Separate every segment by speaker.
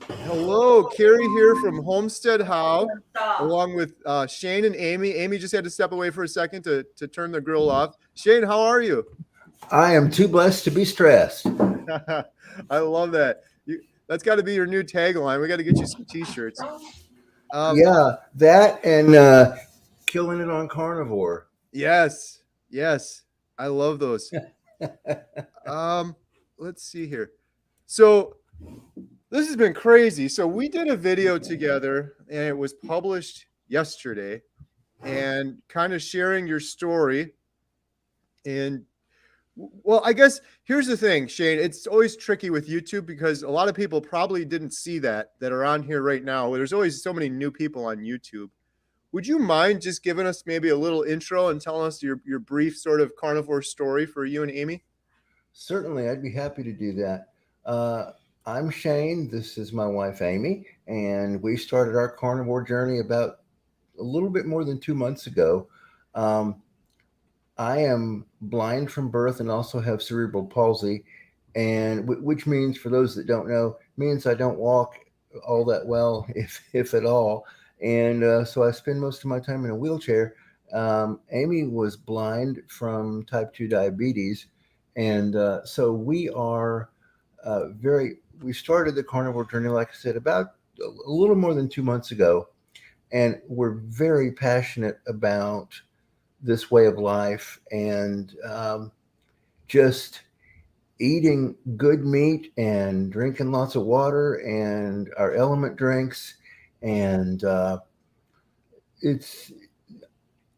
Speaker 1: Hello, Carrie here from Homestead How, along with Shane and Amy. Amy just had to step away for a second to turn the grill off. Shane, how are you?
Speaker 2: I am too blessed to be stressed.
Speaker 1: I love that. That's got to be your new tagline. We got to get you some T-shirts. Um,
Speaker 2: Yeah, that and killing it on carnivore.
Speaker 1: yes, yes, I love those. Um, let's see here. So this has been crazy. So we did a video together, and it was published yesterday, and kind of sharing your story. And well, I guess here's the thing, Shane. It's always tricky with YouTube because a lot of people probably didn't see that are on here right now. There's always so many new people on YouTube. Would you mind just giving us maybe a little intro and telling us your brief sort of carnivore story for you and Amy?
Speaker 2: Certainly, I'd be happy to do that. Uh, I'm Shane. This is my wife, Amy, and we started our carnivore journey about a little bit more than 2 months ago. Um, I am blind from birth and also have cerebral palsy, and which means, for those that don't know, means I don't walk all that well, if at all. And so I spend most of my time in a wheelchair. Amy was blind from type 2 diabetes, and so we are very. We started the carnivore journey, like I said, about a little more than 2 months ago, and we're very passionate about this way of life and just eating good meat and drinking lots of water and our element drinks. And it's,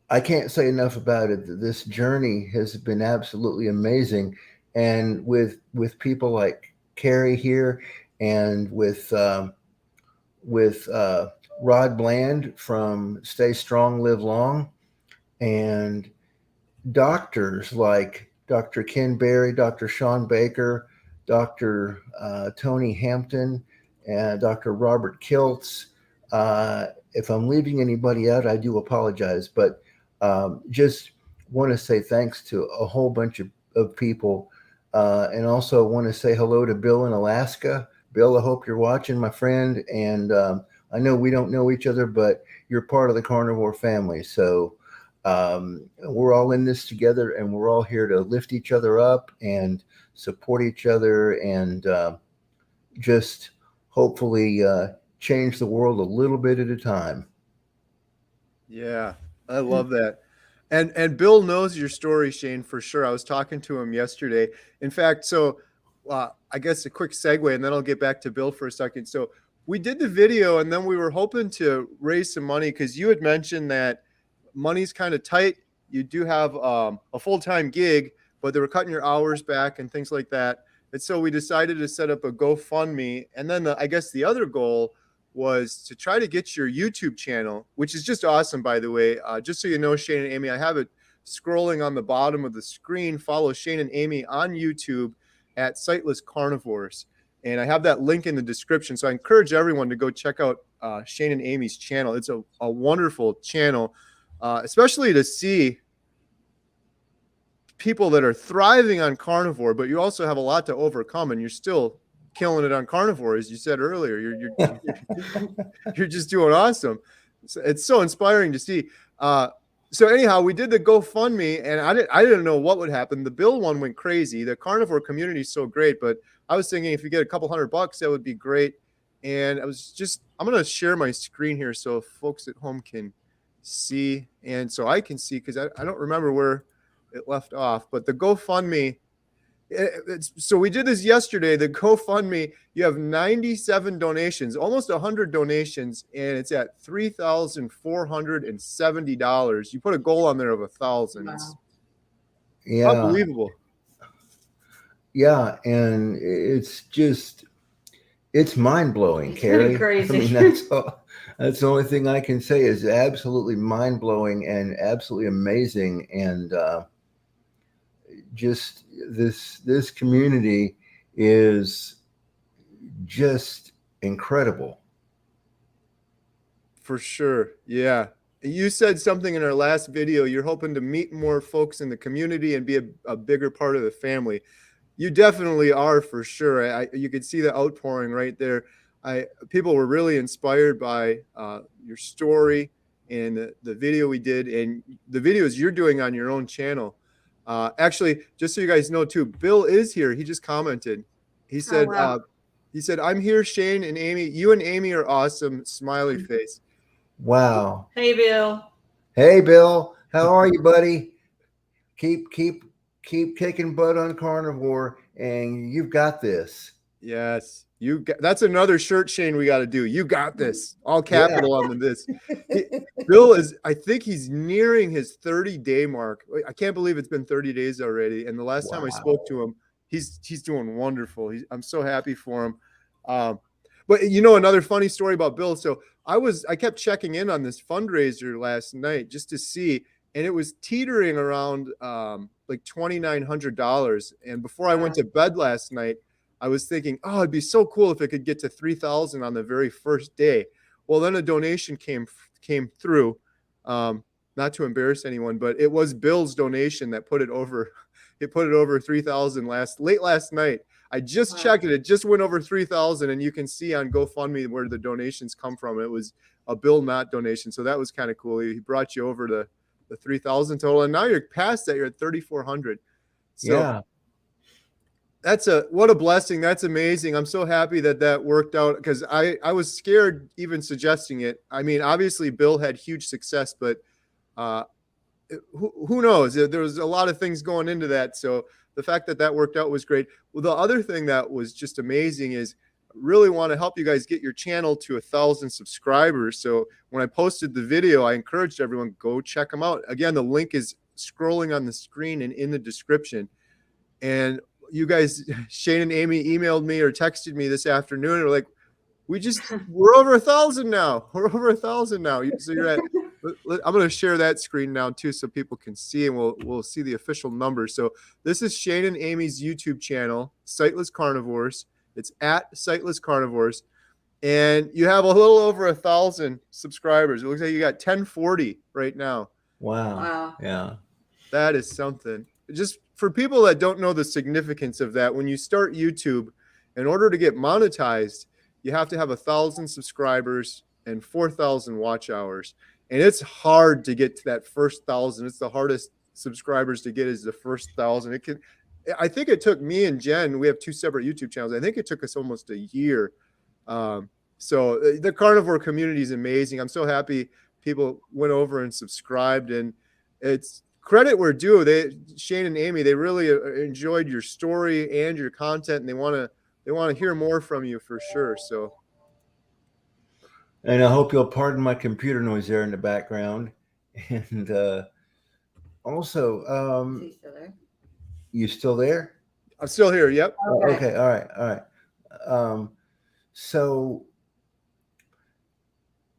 Speaker 2: I can't say enough about it. This journey has been absolutely amazing. And with people like Carrie here and with Rod Bland from Stay Strong, Live Long, and doctors like Dr. Ken Berry, Dr. Sean Baker, Dr. Tony Hampton, and Dr. Robert Kiltz. If I'm leaving anybody out, I do apologize, but just want to say thanks to a whole bunch of people. And also want to say hello to Bill in Alaska. Bill, I hope you're watching, my friend. And I know we don't know each other, but you're part of the carnivore family. So we're all in this together, and we're all here to lift each other up and support each other, and just hopefully change the world a little bit at a time.
Speaker 1: Yeah, I love that. And Bill knows your story, Shane, for sure. I was talking to him yesterday. In fact, so I guess a quick segue, and then I'll get back to Bill for a second. So we did the video, and then we were hoping to raise some money because you had mentioned that money's kind of tight. You do have a full-time gig, but they were cutting your hours back and things like that. And so we decided to set up a GoFundMe. And then I guess the other goal was to try to get your YouTube channel, which is just awesome, by the way. Just so you know, Shane and Amy, I have it scrolling on the bottom of the screen. Follow Shane and Amy on YouTube at Sightless Carnivores. And I have that link in the description. So I encourage everyone to go check out Shane and Amy's channel. It's a wonderful channel, especially to see people that are thriving on carnivore, but you also have a lot to overcome, and you're still killing it on carnivore, as you said earlier. You're just doing awesome. It's so inspiring to see. So anyhow, we did the GoFundMe, and I didn't know what would happen. The Bill one went crazy. The carnivore community is so great, but I was thinking if you get a couple $100, that would be great. And I'm going to share my screen here so folks at home can see, and so I can see, because I don't remember where it left off. But the GoFundMe, so we did this yesterday. The GoFundMe, you have 97 donations, almost 100 donations, and it's at $3,470. You put a goal on there of 1,000. Wow. It's
Speaker 2: Yeah,
Speaker 1: unbelievable.
Speaker 2: yeah, and it's mind blowing, Carrie.
Speaker 3: Crazy.
Speaker 2: I mean, that's the only thing I can say is absolutely mind blowing and absolutely amazing, and just this community is just incredible.
Speaker 1: For sure. Yeah. You said something in our last video. You're hoping to meet more folks in the community and be a bigger part of the family. You definitely are, for sure. You could see the outpouring right there. people were really inspired by your story and the video we did and the videos you're doing on your own channel. Actually, just so you guys know too, Bill is here. He just commented. He
Speaker 3: Oh,
Speaker 1: said,
Speaker 3: wow.
Speaker 1: I'm here, Shane and Amy. You and Amy are awesome. Smiley face.
Speaker 2: Wow.
Speaker 3: Hey, Bill.
Speaker 2: Hey, Bill. How are you, buddy? Keep kicking butt on Carnivore, and you've got this.
Speaker 1: Yes, that's another shirt, Shane. We got to do. You got this. All capital on this. Bill is. I think he's nearing his 30-day mark. I can't believe it's been 30 days already. And the last time I spoke to him, he's doing wonderful. I'm so happy for him. But another funny story about Bill. So I kept checking in on this fundraiser last night just to see, and it was teetering around like $2,900. And before I went to bed last night, I was thinking, oh, it'd be so cool if it could get to 3,000 on the very first day. Well, then a donation came through. Not to embarrass anyone, but it was Bill's donation that put it over. It put it over 3,000 late last night. I just checked it. It just went over 3,000, and you can see on GoFundMe where the donations come from. It was a Bill Knott donation, so that was kind of cool. He brought you over to the 3,000 total, and now you're past that. You're at 3,400. So
Speaker 2: yeah.
Speaker 1: What a blessing. That's amazing. I'm so happy that worked out, because I was scared even suggesting it. I mean, obviously Bill had huge success, but who knows? There was a lot of things going into that. So the fact that worked out was great. Well, the other thing that was just amazing is really want to help you guys get your channel to 1,000 subscribers. So when I posted the video, I encouraged everyone, go check them out. Again, the link is scrolling on the screen and in the description. And you guys, Shane and Amy, emailed me or texted me this afternoon. They're like, we're over 1,000 now. We're over 1,000 now. So you're at, I'm going to share that screen now too, so people can see, and we'll see the official numbers. So this is Shane and Amy's YouTube channel, Sightless Carnivores. It's at Sightless Carnivores. And you have a little over 1,000 subscribers. It looks like you got 1040 right now.
Speaker 2: Wow. Yeah.
Speaker 1: That is something. Just for people that don't know the significance of that, when you start YouTube, in order to get monetized, you have to have 1,000 subscribers and 4,000 watch hours. And it's hard to get to that first 1,000. It's the hardest subscribers to get is the first 1,000. I think it took me and Jen, we have two separate YouTube channels. I think it took us almost a year. So the carnivore community is amazing. I'm so happy people went over and subscribed, and it's credit where due. Shane and Amy, they really enjoyed your story and your content, and they want to hear more from you for sure. So,
Speaker 2: and I hope you'll pardon my computer noise there in the background. And also,
Speaker 3: Is he still there?
Speaker 2: you still there?
Speaker 1: I'm still here. Yep.
Speaker 2: Okay. All right. So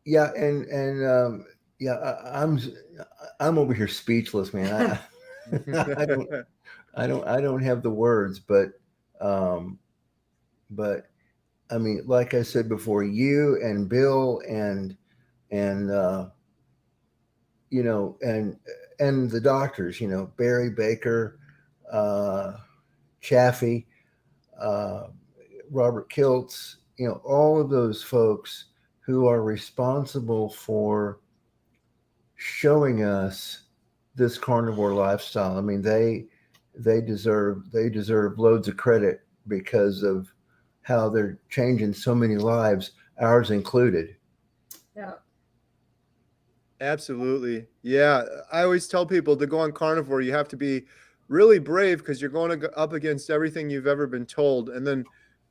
Speaker 2: yeah, and yeah, I'm over here speechless, man. I don't have the words, but I mean, like I said before, you and Bill and you know, and the doctors, you know, Barry Baker, Chaffee, Robert Kiltz, you know, all of those folks who are responsible for showing us this carnivore lifestyle. I mean, they deserve loads of credit because of how they're changing so many lives, ours included.
Speaker 3: Yeah.
Speaker 1: Absolutely. Yeah. I always tell people to go on carnivore, you have to be really brave, because you're going up against everything you've ever been told. And then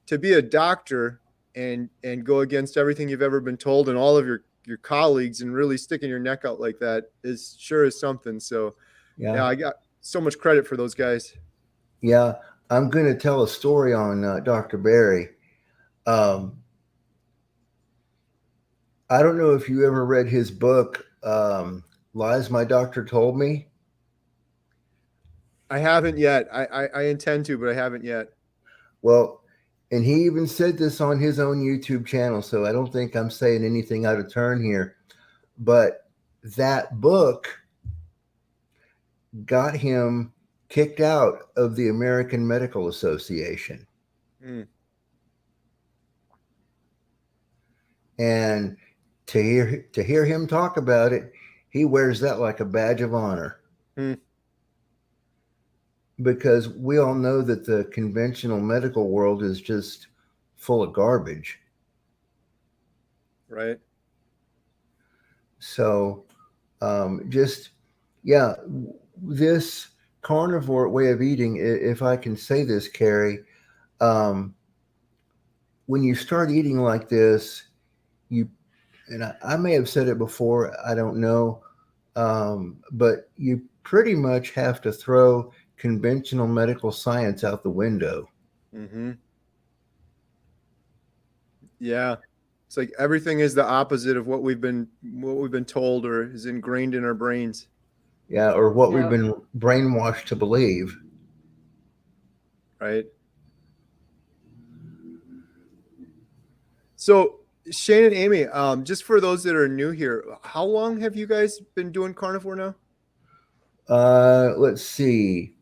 Speaker 1: to be a doctor and go against everything you've ever been told and all of your colleagues, and really sticking your neck out like that is something. So yeah, I got so much credit for those guys.
Speaker 2: Yeah. I'm going to tell a story on Dr. Barry. I don't know if you ever read his book, Lies My Doctor Told Me.
Speaker 1: I haven't yet. I intend to, but I haven't yet.
Speaker 2: Well, and he even said this on his own YouTube channel, so I don't think I'm saying anything out of turn here. But that book got him kicked out of the American Medical Association. And to hear him talk about it, he wears that like a badge of honor.
Speaker 1: Hmm.
Speaker 2: Because we all know that the conventional medical world is just full of garbage.
Speaker 1: Right.
Speaker 2: So, just, yeah, this carnivore way of eating, if I can say this, Carrie, um, when you start eating like this, you, and I may have said it before, I don't know, but you pretty much have to throw conventional medical science out the window.
Speaker 1: Mm-hmm. Yeah. It's like everything is the opposite of what we've been told or is ingrained in our brains.
Speaker 2: Yeah, or what we've
Speaker 3: Yep.
Speaker 2: been brainwashed to believe.
Speaker 1: Right. So Shane and Amy, just for those that are new here, how long have you guys been doing carnivore now?
Speaker 2: Let's see.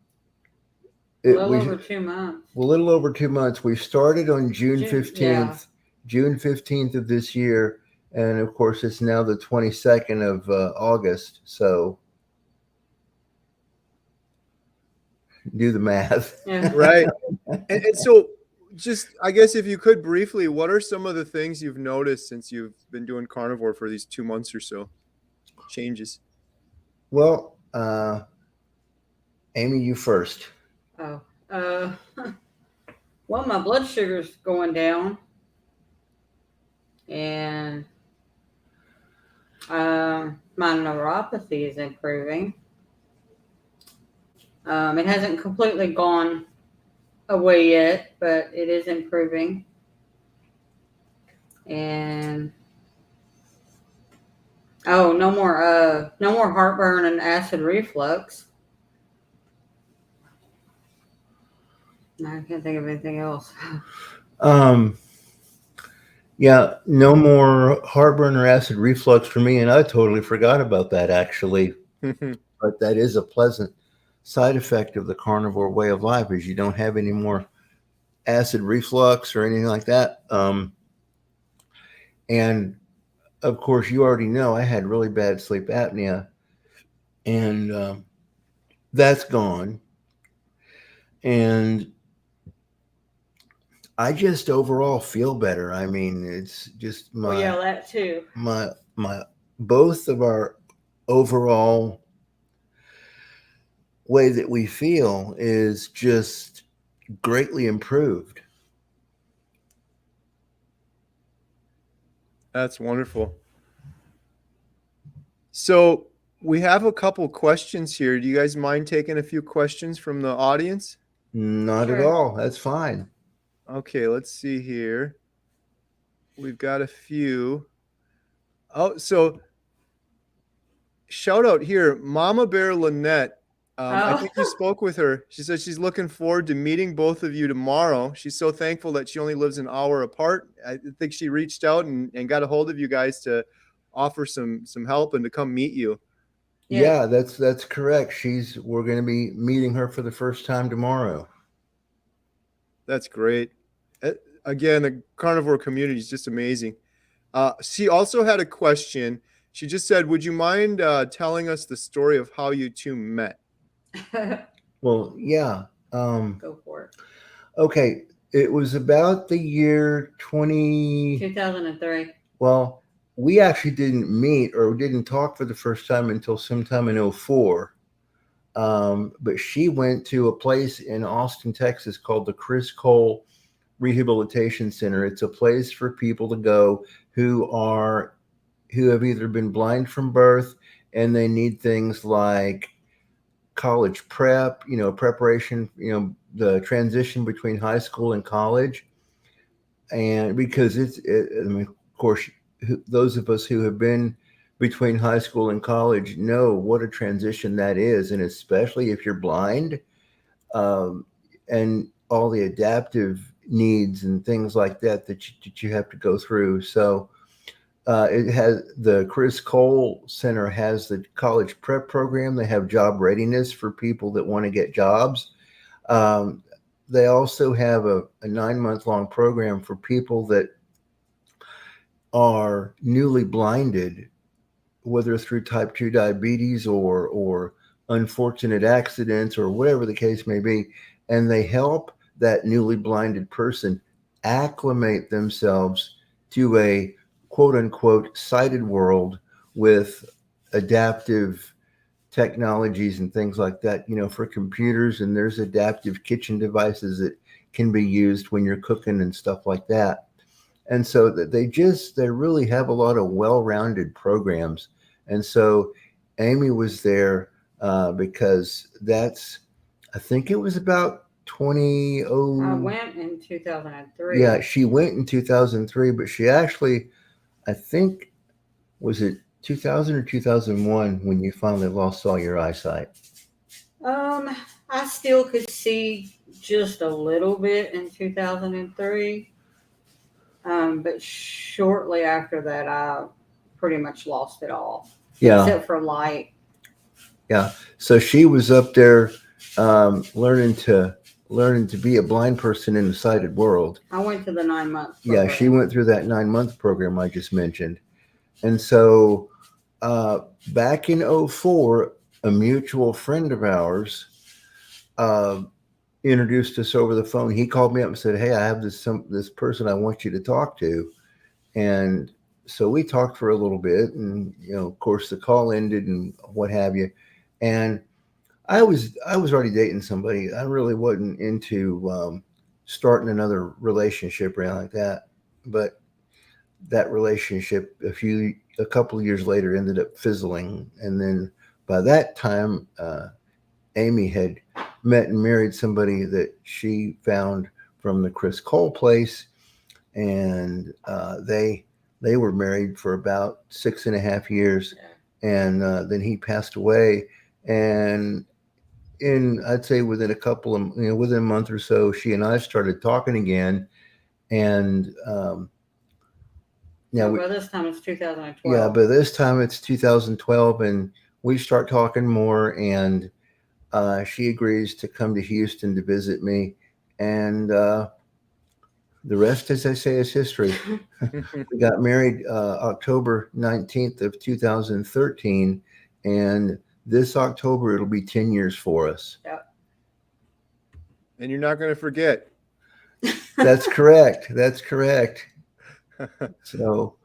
Speaker 3: A little over 2 months.
Speaker 2: A little over 2 months. We started on June
Speaker 3: Yeah.
Speaker 2: 15th, June 15th of this year. And of course, it's now the 22nd of August. So do the math.
Speaker 3: Yeah.
Speaker 1: Right. And so just, I guess if you could briefly, what are some of the things you've noticed since you've been doing carnivore for these 2 months or so? Changes.
Speaker 2: Well, Amy, you first.
Speaker 3: Oh. Well, my blood sugar's going down, and my neuropathy is improving. It hasn't completely gone away yet, but it is improving. And no more heartburn and acid reflux. I can't think of anything else.
Speaker 2: Yeah, no more heartburn or acid reflux for me. And I totally forgot about that, actually. But that is a pleasant side effect of the carnivore way of life, is you don't have any more acid reflux or anything like that. And of course, you already know I had really bad sleep apnea, and that's gone. And I just overall feel better. I mean, it's just
Speaker 3: Well, yeah, that too.
Speaker 2: my both of our overall way that we feel is just greatly improved.
Speaker 1: That's wonderful. So we have a couple questions here. Do you guys mind taking a few questions from the audience?
Speaker 2: Not at
Speaker 3: Sure.
Speaker 2: all. That's fine.
Speaker 1: Okay, let's see here. We've got a few. Oh, so shout out here, Mama Bear Lynette. I
Speaker 3: Oh.
Speaker 1: think you spoke with her. She said she's looking forward to meeting both of you tomorrow. She's so thankful that she only lives an hour apart. I think she reached out and got a hold of you guys to offer some help and to come meet you.
Speaker 2: Yeah, that's correct. We're going to be meeting her for the first time tomorrow.
Speaker 1: That's great. Again, the carnivore community is just amazing. She also had a question. She just said, would you mind telling us the story of how you two met?
Speaker 2: Well, yeah.
Speaker 3: Go for it.
Speaker 2: Okay, it was about the year
Speaker 3: 2003.
Speaker 2: Well, we actually didn't meet or didn't talk for the first time until sometime in 04. But she went to a place in Austin, Texas called the Chris Cole Rehabilitation Center. It's a place for people to go who have either been blind from birth and they need things like college prep, preparation, the transition between high school and college. And because I mean, of course, those of us who have been between high school and college know what a transition that is. And especially if you're blind, and all the adaptive needs and things like that that you have to go through. So it has the Chris Cole Center has the college prep program. They have job readiness for people that want to get jobs. They also have a 9-month long program for people that are newly blinded, whether through type 2 diabetes or unfortunate accidents or whatever the case may be, and they help that newly blinded person acclimate themselves to a quote unquote sighted world with adaptive technologies and things like that, for computers. And there's adaptive kitchen devices that can be used when you're cooking and stuff like that. And so that they really have a lot of well-rounded programs. And so Amy was there because I think it was about
Speaker 3: I went in 2003.
Speaker 2: Yeah, she went in 2003, but she actually, I think, was it 2000 or 2001 when you finally lost all your eyesight?
Speaker 3: I still could see just a little bit in 2003. But shortly after that, I pretty much lost it all.
Speaker 2: Yeah.
Speaker 3: Except for light.
Speaker 2: Yeah. So she was up there learning to be a blind person in the sighted world.
Speaker 3: I went to the 9-month
Speaker 2: program. Yeah, she went through that 9-month program I just mentioned. And so back in 2004, a mutual friend of ours introduced us over the phone. He called me up and said, "Hey, I have this person I want you to talk to." And so we talked for a little bit, and of course the call ended and what have you. And I was already dating somebody. I really wasn't into starting another relationship or anything like that. But that relationship a couple of years later ended up fizzling. And then by that time, Amy had met and married somebody that she found from the Chris Cole place, and they were married for about 6.5 years, and then he passed away. And I'd say within within a month or so, she and I started talking again, and
Speaker 3: by this time it's 2012.
Speaker 2: Yeah, but this time it's 2012, and we start talking more, and she agrees to come to Houston to visit me, and the rest, as I say, is history. We got married October 19th of 2013, and this October it'll be 10 years for us.
Speaker 3: Yep.
Speaker 1: And you're not going to forget.
Speaker 2: That's correct. That's correct. So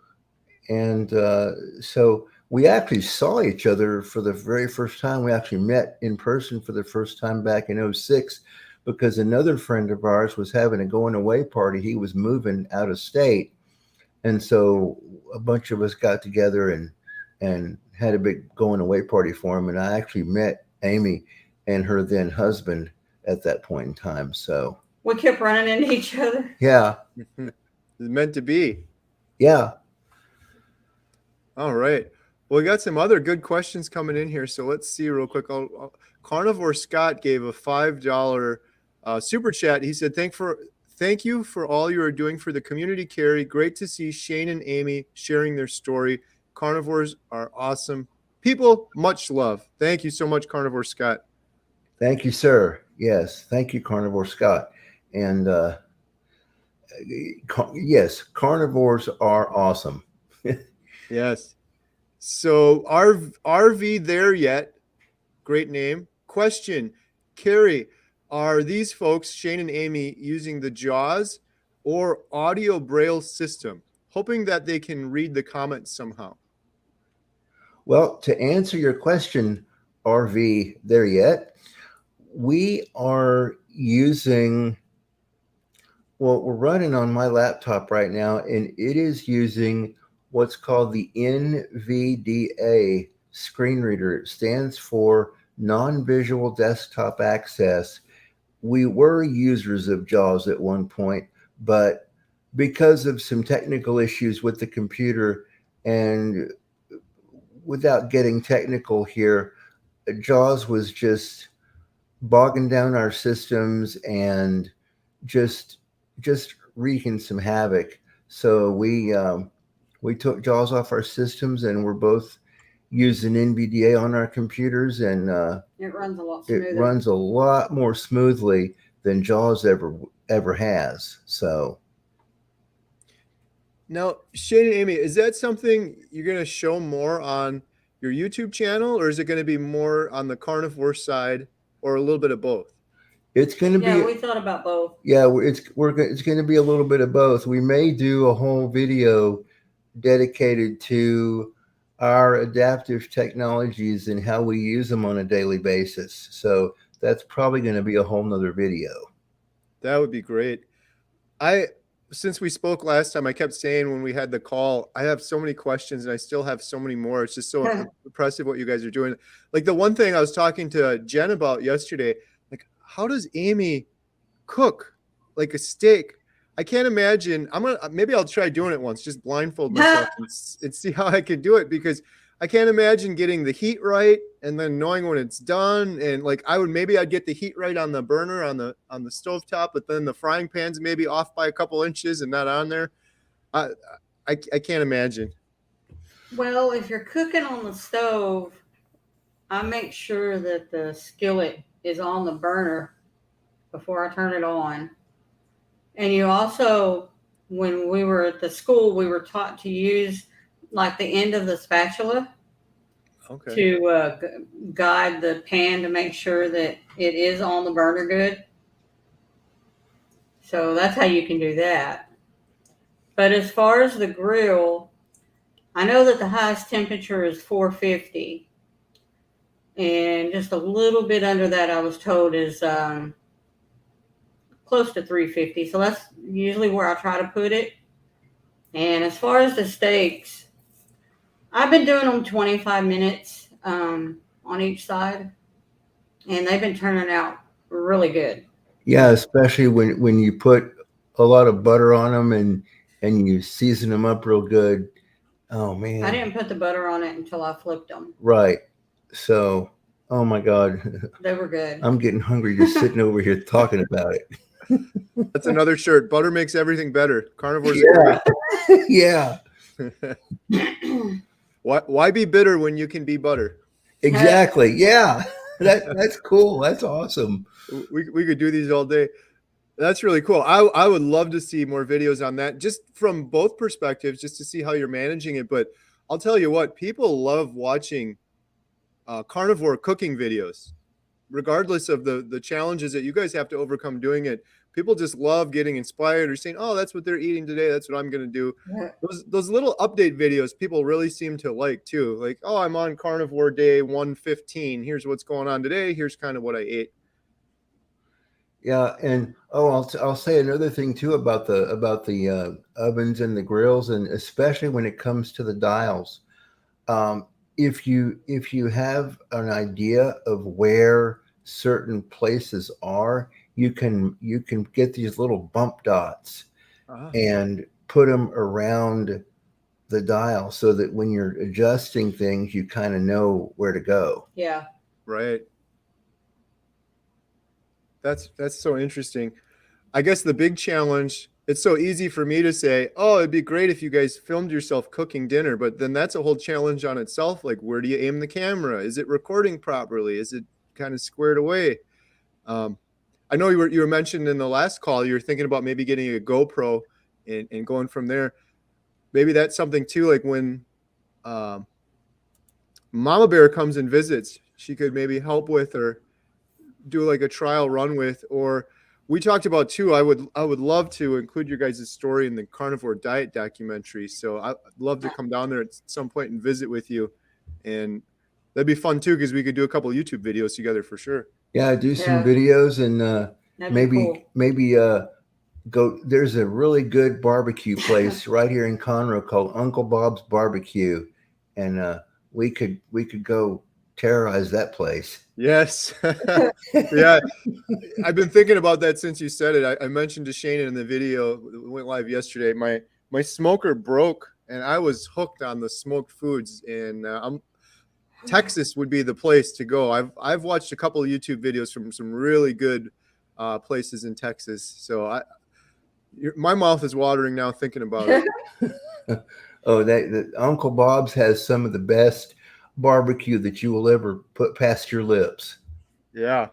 Speaker 2: we actually saw each other for the very first time. We actually met in person for the first time back in 2006, because another friend of ours was having a going away party. He was moving out of state. And so a bunch of us got together and had a big going away party for him. And I actually met Amy and her then husband at that point in time. So
Speaker 3: we kept running into each other.
Speaker 2: Yeah.
Speaker 1: It's meant to be.
Speaker 2: Yeah.
Speaker 1: All right. Well, we got some other good questions coming in here. So let's see real quick. Carnivore Scott gave a $5 super chat. He said, Thank you for all you are doing for the community, Carrie. Great to see Shane and Amy sharing their story. Carnivores are awesome people. Much love. Thank you so much, Carnivore Scott.
Speaker 2: Thank you, sir. Yes. Thank you, Carnivore Scott. And yes, carnivores are awesome.
Speaker 1: Yes. So RV there yet? Great name. Question, Carrie, are these folks, Shane and Amy, using the JAWS or audio braille system? Hoping that they can read the comments somehow.
Speaker 2: Well, to answer your question, RV there yet, we are using, we're running on my laptop right now, and it is using what's called the NVDA screen reader. It stands for Non-Visual Desktop Access. We were users of JAWS at one point, but because of some technical issues with the computer, and without getting technical here, JAWS was just bogging down our systems and just wreaking some havoc. So we took JAWS off our systems, and we're both using NVDA on our computers, and
Speaker 3: it runs a lot smoother.
Speaker 2: It runs a lot more smoothly than JAWS ever has. So
Speaker 1: Now, Shane and Amy, is that something you're going to show more on your YouTube channel, or is it going to be more on the carnivore side, or a little bit of both?
Speaker 2: It's going to
Speaker 3: Yeah,
Speaker 2: be,
Speaker 3: we thought about both.
Speaker 2: yeah, it's going to be a little bit of both. We may do a whole video dedicated to our adaptive technologies and how we use them on a daily basis. So that's probably going to be a whole nother video.
Speaker 1: That would be great. Since we spoke last time, I kept saying when we had the call, I have so many questions and I still have so many more. It's just so impressive what you guys are doing. Like the one thing I was talking to Jen about yesterday, like how does Amy cook like a steak? I can't imagine. Maybe I'll try doing it once, just blindfold myself and see how I can do it, because I can't imagine getting the heat right and then knowing when it's done. And like I'd get the heat right on the burner on the stovetop, but then the frying pan's maybe off by a couple inches and not on there. I can't imagine.
Speaker 3: Well, if you're cooking on the stove, I make sure that the skillet is on the burner before I turn it on. And you also, when we were at the school, we were taught to use like the end of the spatula to guide the pan to make sure that it is on the burner good. So that's how you can do that. But as far as the grill, I know that the highest temperature is 450. And just a little bit under that, I was told, is close to 350. So that's usually where I try to put it. And as far as the steaks, I've been doing them 25 minutes on each side, and they've been turning out really good.
Speaker 2: Yeah, especially when you put a lot of butter on them and you season them up real good. Oh man,
Speaker 3: I didn't put the butter on it until I flipped them.
Speaker 2: Right. So, oh my God,
Speaker 3: they were good.
Speaker 2: I'm getting hungry just sitting over here talking about it.
Speaker 1: That's another shirt. Butter makes everything better. Carnivores.
Speaker 2: Yeah.
Speaker 1: Yeah. Why be bitter when you can be butter?
Speaker 2: Exactly. Yeah. That's cool. That's awesome.
Speaker 1: We could do these all day. That's really cool. I would love to see more videos on that, just from both perspectives, just to see how you're managing it. But I'll tell you what, people love watching carnivore cooking videos, regardless of the challenges that you guys have to overcome doing it. People just love getting inspired or saying, oh, that's what they're eating today. That's what I'm going to do. Yeah. Those little update videos people really seem to like too. Like, oh, I'm on carnivore day 115. Here's what's going on today. Here's kind of what I ate.
Speaker 2: Yeah, and I'll say another thing too about the ovens and the grills, and especially when it comes to the dials. If you have an idea of where certain places are, you can get these little bump dots and put them around the dial so that when you're adjusting things, you kind of know where to go.
Speaker 3: Yeah.
Speaker 1: Right. That's so interesting. I guess the big challenge, it's so easy for me to say, oh, it'd be great if you guys filmed yourself cooking dinner, but then that's a whole challenge on itself. Like, where do you aim the camera? Is it recording properly? Is it kind of squared away? I know you were mentioned in the last call, you were thinking about maybe getting a GoPro and going from there. Maybe that's something too, like when Mama Bear comes and visits, she could maybe help with or do like a trial run with. Or we talked about too, I would love to include your guys' story in the Carnivore Diet Documentary. So I'd love to come down there at some point and visit with you. And that'd be fun too, because we could do a couple of YouTube videos together for sure.
Speaker 2: Yeah, do some videos and maybe go. There's a really good barbecue place right here in Conroe called Uncle Bob's Barbecue, and we could go terrorize that place.
Speaker 1: Yes. Yeah. I've been thinking about that since you said it. I mentioned to Shane in the video that went live yesterday, my smoker broke and I was hooked on the smoked foods, and Texas would be the place to go. I've watched a couple of YouTube videos from some really good places in Texas. So my mouth is watering now thinking about it.
Speaker 2: Oh, Uncle Bob's has some of the best barbecue that you will ever put past your lips.
Speaker 1: Yeah.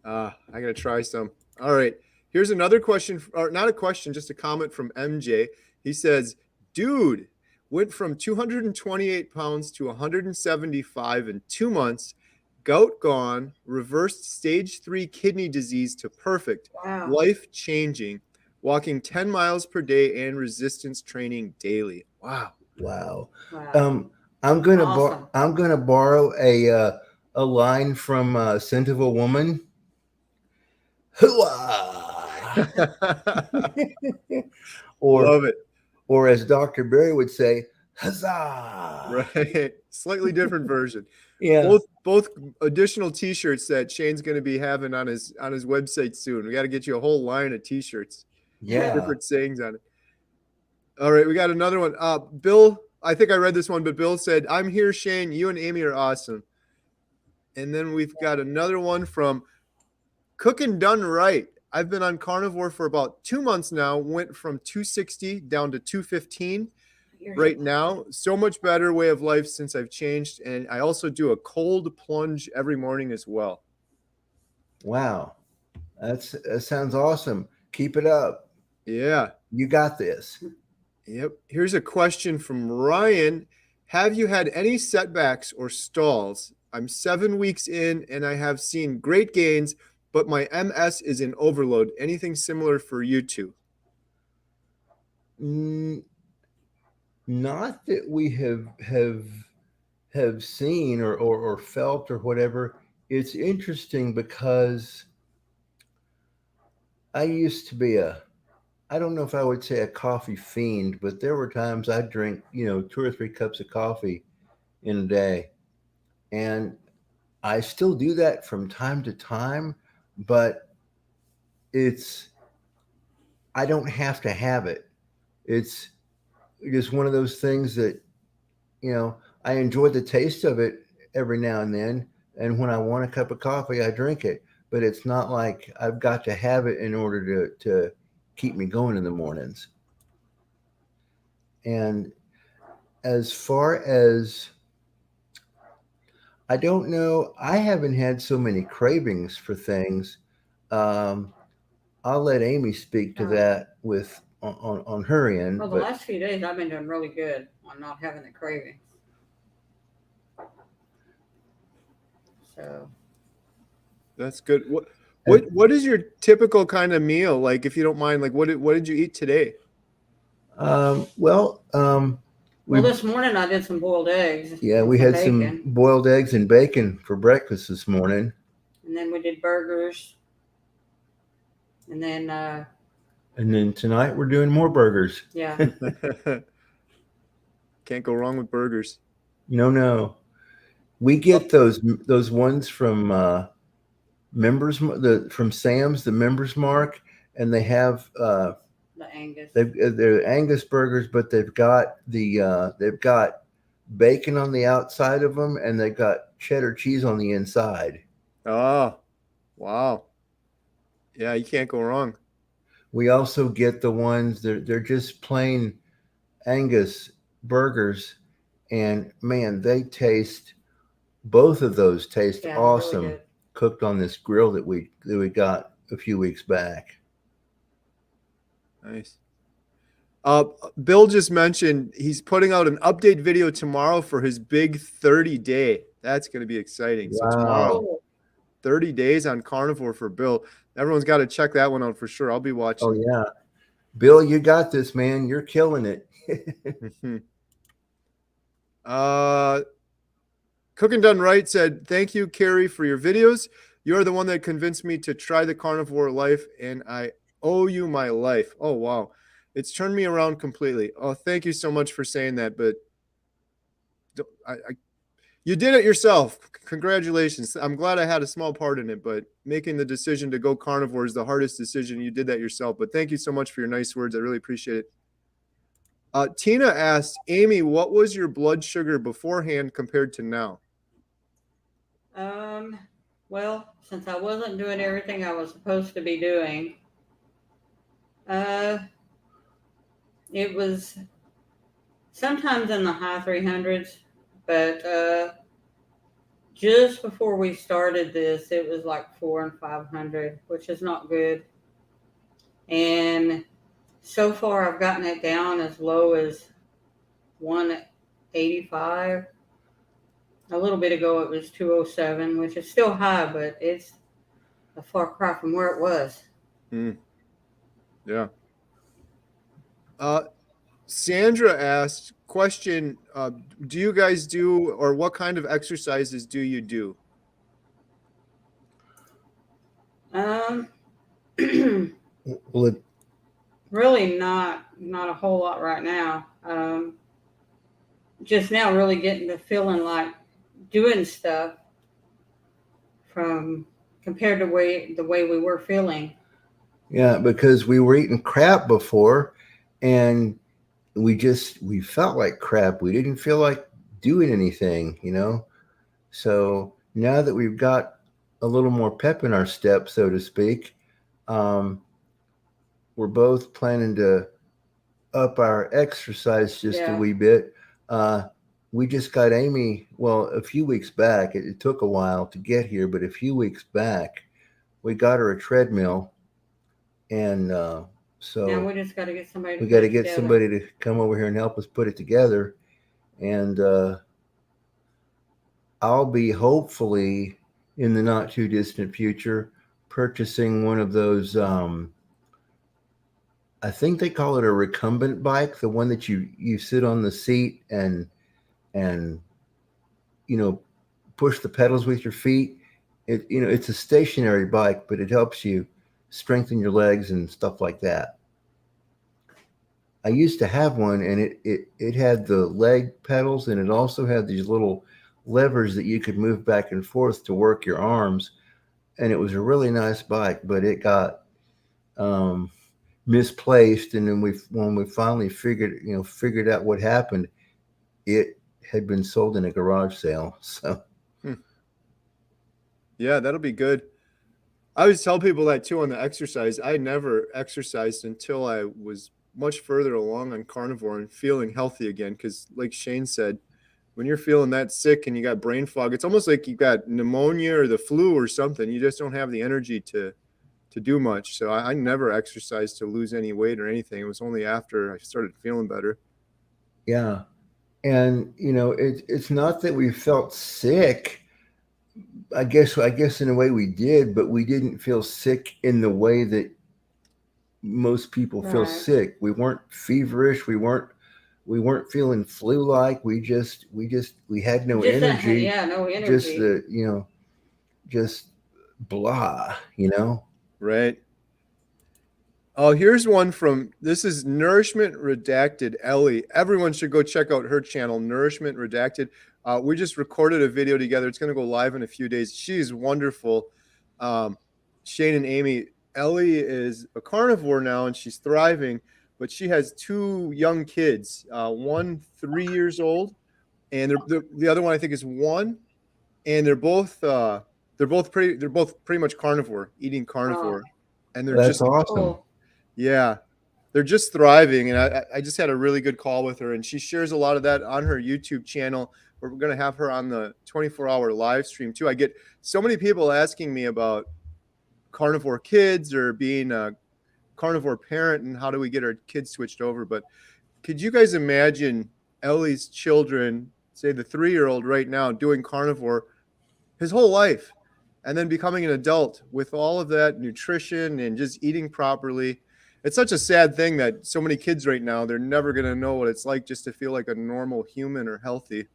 Speaker 1: I gotta try some. All right. Here's another question, or not a question, just a comment from MJ. He says, dude went from 228 pounds to 175 in 2 months, gout gone, reversed stage 3 kidney disease to perfect,
Speaker 3: Wow.
Speaker 1: life changing, walking 10 miles per day and resistance training daily. Wow.
Speaker 2: Wow.
Speaker 3: Wow.
Speaker 2: I'm gonna
Speaker 3: Awesome.
Speaker 2: I'm gonna borrow a line from Scent of a Woman. Hooah! or
Speaker 1: Love it.
Speaker 2: or as Dr. Berry would say, huzzah!
Speaker 1: Right. Slightly different version.
Speaker 2: Yeah.
Speaker 1: Both additional t-shirts that Shane's going to be having on his website soon. We got to get you a whole line of t-shirts.
Speaker 2: Yeah.
Speaker 1: Different sayings on it. All right, we got another one. Bill, I think I read this one, but Bill said, "I'm here, Shane. You and Amy are awesome." And then we've got another one from Cooking Done Right. I've been on carnivore for about 2 months now. Went from 260 down to 215 right now. So much better way of life since I've changed. And I also do a cold plunge every morning as well.
Speaker 2: Wow. That sounds awesome. Keep it up.
Speaker 1: Yeah.
Speaker 2: You got this.
Speaker 1: Yep. Here's a question from Ryan. Have you had any setbacks or stalls? I'm 7 weeks in and I have seen great gains, but my MS is in overload. Anything similar for you two?
Speaker 2: Not that we have seen or felt or whatever. It's interesting because I used to be I don't know if I would say a coffee fiend, but there were times I'd drink, 2 or 3 cups of coffee in a day. And I still do that from time to time, but I don't have to have it. It's just one of those things that, I enjoy the taste of it every now and then. And when I want a cup of coffee, I drink it. But it's not like I've got to have it in order to keep me going in the mornings. And as far as, I don't know, I haven't had so many cravings for things. I'll let Amy speak to that on her end.
Speaker 3: Well, the last few days I've been doing really good on not having the cravings. So
Speaker 1: that's good. What is your typical kind of meal? Like, if you don't mind, like what did you eat today?
Speaker 2: Well,
Speaker 3: this morning I did some boiled eggs.
Speaker 2: Yeah, we had some boiled eggs and bacon for breakfast this morning.
Speaker 3: And then we did burgers. And then
Speaker 2: tonight we're doing more burgers.
Speaker 3: Yeah.
Speaker 1: Can't go wrong with burgers.
Speaker 2: No. We get those ones from from Sam's, the Members Mark, and they have
Speaker 3: the Angus.
Speaker 2: They're Angus burgers, but they've got they've got bacon on the outside of them, and they've got cheddar cheese on the inside.
Speaker 1: Oh, wow! Yeah, you can't go wrong.
Speaker 2: We also get the ones they're just plain Angus burgers, and man, both of those taste awesome, really cooked on this grill that we got a few weeks back.
Speaker 1: Nice. Bill just mentioned he's putting out an update video tomorrow for his big 30 day. That's going to be exciting.
Speaker 2: Wow.
Speaker 1: So tomorrow, 30 days on carnivore for Bill. Everyone's got to check that one out for sure. I'll be watching.
Speaker 2: Oh yeah, Bill, you got this, man. You're killing it.
Speaker 1: Cooking Done Right said, "Thank you, Carrie, for your videos. You are the one that convinced me to try the carnivore life, and I owe you my life." Oh, wow. It's turned me around completely. Oh, thank you so much for saying that. But you did it yourself. Congratulations. I'm glad I had a small part in it, but making the decision to go carnivore is the hardest decision. You did that yourself. But thank you so much for your nice words. I really appreciate it. Tina asked, Amy, what was your blood sugar beforehand compared to now?
Speaker 3: Well, since I wasn't doing everything I was supposed to be doing, it was sometimes in the high 300s, but just before we started this, it was like 400 and 500, which is not good. And so far, I've gotten it down as low as 185. A little bit ago, it was 207, which is still high, but it's a far cry from where it was.
Speaker 1: Yeah. Sandra asked, question, do you guys do, or what kind of exercises do you do?
Speaker 2: Well,
Speaker 3: Really not a whole lot right now. Just now really getting to feeling like doing stuff from compared to the way we were feeling.
Speaker 2: yeah, because we were eating crap before, and we felt like crap. We didn't feel like doing anything, you know. So now that we've got a little more pep in our step, so to speak, we're both planning to up our exercise just a wee bit. We just got Amy, well, a few weeks back. It took a while to get here, but a few weeks back, we got her a treadmill, and so
Speaker 3: now we just got to get somebody.
Speaker 2: We got to get somebody to come over here and help us put it together, and I'll be hopefully in the not too distant future purchasing one of those. I think they call it a recumbent bike, the one that you sit on the seat and push the pedals with your feet. It's a stationary bike, but it helps you strengthen your legs and stuff like that. I used to have one, and it had the leg pedals, and it also had these little levers that you could move back and forth to work your arms, and it was a really nice bike, but it got misplaced, and then when we finally figured out what happened, it had been sold in a garage sale. So
Speaker 1: yeah, that'll be good. I always tell people that too on the exercise. I never exercised until I was much further along on carnivore and feeling healthy again, because like Shane said, when you're feeling that sick and you got brain fog, it's almost like you got pneumonia or the flu or something. You just don't have the energy to do much. So I never exercised to lose any weight or anything. It was only after I started feeling better.
Speaker 2: Yeah. And it's not that we felt sick. I guess in a way we did, but we didn't feel sick in the way that most people feel sick. We weren't feverish. We weren't feeling flu-like. We had no energy.
Speaker 3: No energy.
Speaker 2: Just blah.
Speaker 1: Right. Oh, here's one this is Nourishment Redacted Ellie. Everyone should go check out her channel, Nourishment Redacted. We just recorded a video together. It's going to go live in a few days. She's wonderful. Shane and Amy, Ellie is a carnivore now, and she's thriving, but she has two young kids, one 3 years old, and the other one I think is 1, and they're both pretty much carnivore, eating carnivore, and they're
Speaker 2: That's
Speaker 1: just
Speaker 2: awesome.
Speaker 3: Cool.
Speaker 1: Yeah, they're just thriving, and I just had a really good call with her, and she shares a lot of that on her YouTube channel. We're going to have her on the 24-hour live stream too. I get so many people asking me about carnivore kids or being a carnivore parent and how do we get our kids switched over. But could you guys imagine Ellie's children, say the 3-year-old right now, doing carnivore his whole life and then becoming an adult with all of that nutrition and just eating properly? It's such a sad thing that so many kids right now, they're never going to know what it's like just to feel like a normal human or healthy.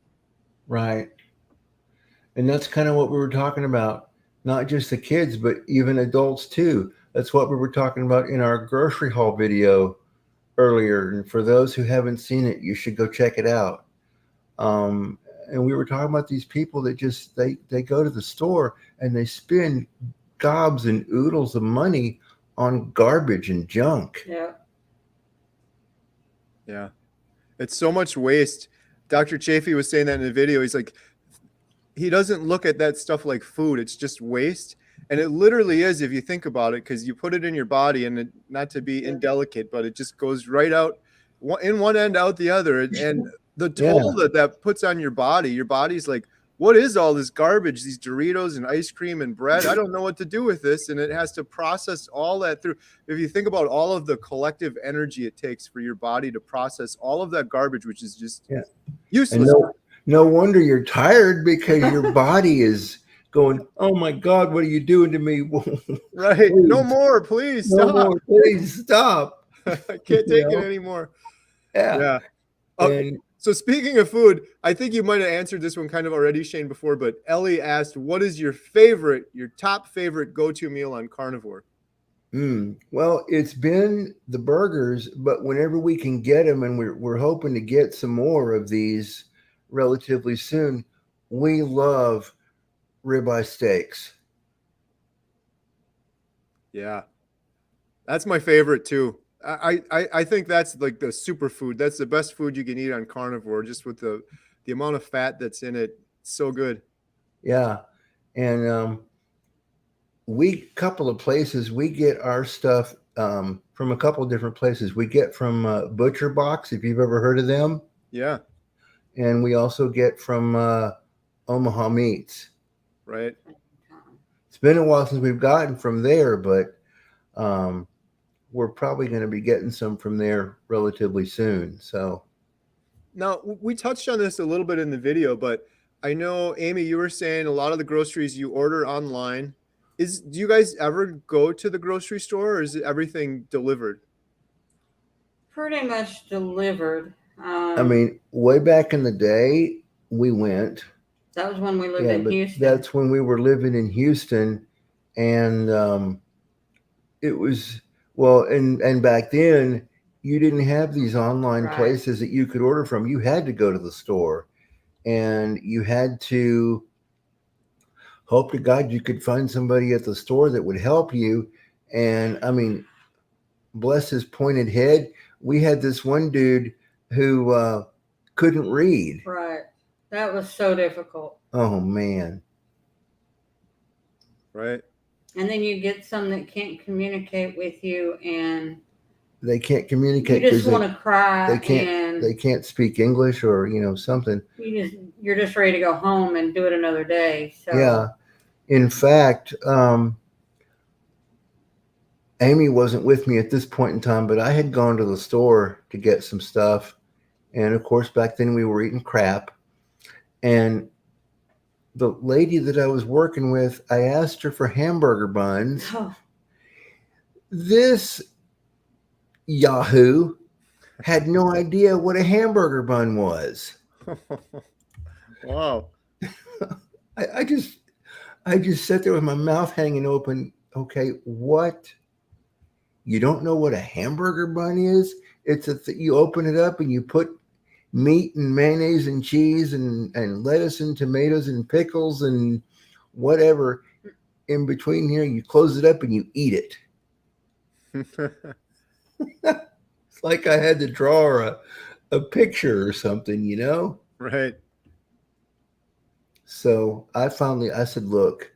Speaker 2: Right. And that's kind of what we were talking about. Not just the kids, but even adults too. That's what we were talking about in our grocery haul video earlier. And for those who haven't seen it, you should go check it out. And we were talking about these people that just, they go to the store and they spend gobs and oodles of money on garbage and junk.
Speaker 1: Yeah. It's so much waste. Dr. Chafee was saying that in the video. He's like, he doesn't look at that stuff like food. It's just waste. And it literally is, if you think about it, because you put it in your body, and not to be indelicate, but it just goes right out in one end, out the other. And the toll that puts on your body's like what is all this garbage, these Doritos and ice cream and bread? I don't know what to do with this. And it has to process all that through. If you think about all of the collective energy it takes for your body to process all of that garbage, which is just useless.
Speaker 2: And no wonder you're tired, because your body is going, oh my God, what are you doing to me?
Speaker 1: Right.
Speaker 2: Please,
Speaker 1: No more, please
Speaker 2: no
Speaker 1: stop.
Speaker 2: more, please stop.
Speaker 1: I can't take it anymore.
Speaker 2: Yeah. And
Speaker 1: so speaking of food, I think you might have answered this one kind of already, Shane, before, but Ellie asked, what is your top favorite go-to meal on Carnivore?
Speaker 2: Well, it's been the burgers, but whenever we can get them, and we're hoping to get some more of these relatively soon, we love ribeye steaks.
Speaker 1: Yeah, that's my favorite too. I think that's like the superfood. That's the best food you can eat on Carnivore, just with the amount of fat that's in it. It's so good.
Speaker 2: Yeah. And couple of places, we get our stuff from a couple of different places. We get from Butcher Box, if you've ever heard of them.
Speaker 1: Yeah.
Speaker 2: And we also get from Omaha Meats.
Speaker 1: Right.
Speaker 2: It's been a while since we've gotten from there, but we're probably going to be getting some from there relatively soon. So
Speaker 1: now, we touched on this a little bit in the video, but I know, Amy, you were saying a lot of the groceries you order online. Do you guys ever go to the grocery store, or is everything delivered?
Speaker 3: Pretty much delivered.
Speaker 2: I mean, way back in the day, we went.
Speaker 3: That was when we lived in Houston.
Speaker 2: That's when we were living in Houston, and it was, well, and back then you didn't have these online places that you could order from. You had to go to the store, and you had to hope to God you could find somebody at the store that would help you. And I mean, bless his pointed head, we had this one dude who couldn't read.
Speaker 3: Right. That was so difficult.
Speaker 2: Oh, man.
Speaker 1: Right.
Speaker 3: And then you get some that can't communicate with you, and
Speaker 2: they can't communicate.
Speaker 3: You just want to cry.
Speaker 2: They can't speak English, or something.
Speaker 3: You're just ready to go home and do it another day. So
Speaker 2: yeah. In fact, Amy wasn't with me at this point in time, but I had gone to the store to get some stuff, and of course back then we were eating crap. And the lady that I was working with, I asked her for hamburger buns.
Speaker 3: Oh.
Speaker 2: This Yahoo had no idea what a hamburger bun was.
Speaker 1: Wow.
Speaker 2: I just sat there with my mouth hanging open. Okay, what? You don't know what a hamburger bun is? It's you open it up and you put meat and mayonnaise and cheese and lettuce and tomatoes and pickles and whatever in between here. You close it up and you eat it. It's like I had to draw a picture or something,
Speaker 1: Right.
Speaker 2: So I said, look,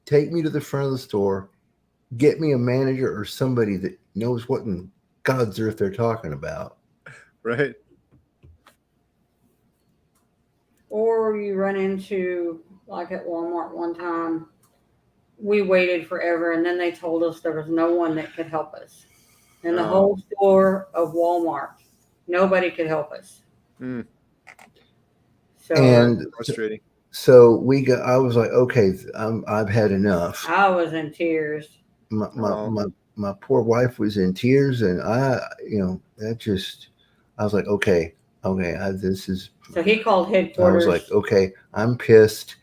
Speaker 2: take me to the front of the store, get me a manager or somebody that knows what in God's earth they're talking about.
Speaker 1: Right.
Speaker 3: Or you run into, like at Walmart one time, we waited forever, and then they told us there was no one that could help us. In the whole store of Walmart, nobody could help us.
Speaker 1: Mm.
Speaker 3: So
Speaker 2: and
Speaker 1: frustrating.
Speaker 2: So I was like, okay, I've had enough.
Speaker 3: I was in tears.
Speaker 2: My poor wife was in tears, and I was like, okay, this is.
Speaker 3: So he called headquarters.
Speaker 2: I was like, okay, I'm pissed.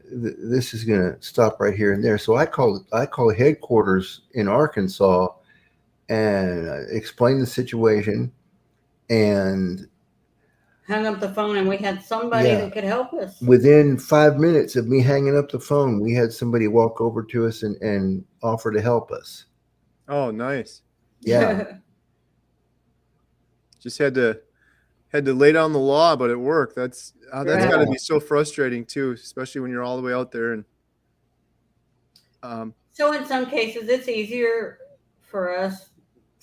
Speaker 2: This is gonna stop right here and there. So I called headquarters in Arkansas and explained the situation, and
Speaker 3: hung up the phone, and we had somebody that could help us.
Speaker 2: Within 5 minutes of me hanging up the phone, we had somebody walk over to us and offer to help us.
Speaker 1: Oh, nice.
Speaker 2: Yeah.
Speaker 1: Just had to lay down the law, but it worked. That's got to be so frustrating too, especially when you're all the way out there. And
Speaker 3: so in some cases, it's easier for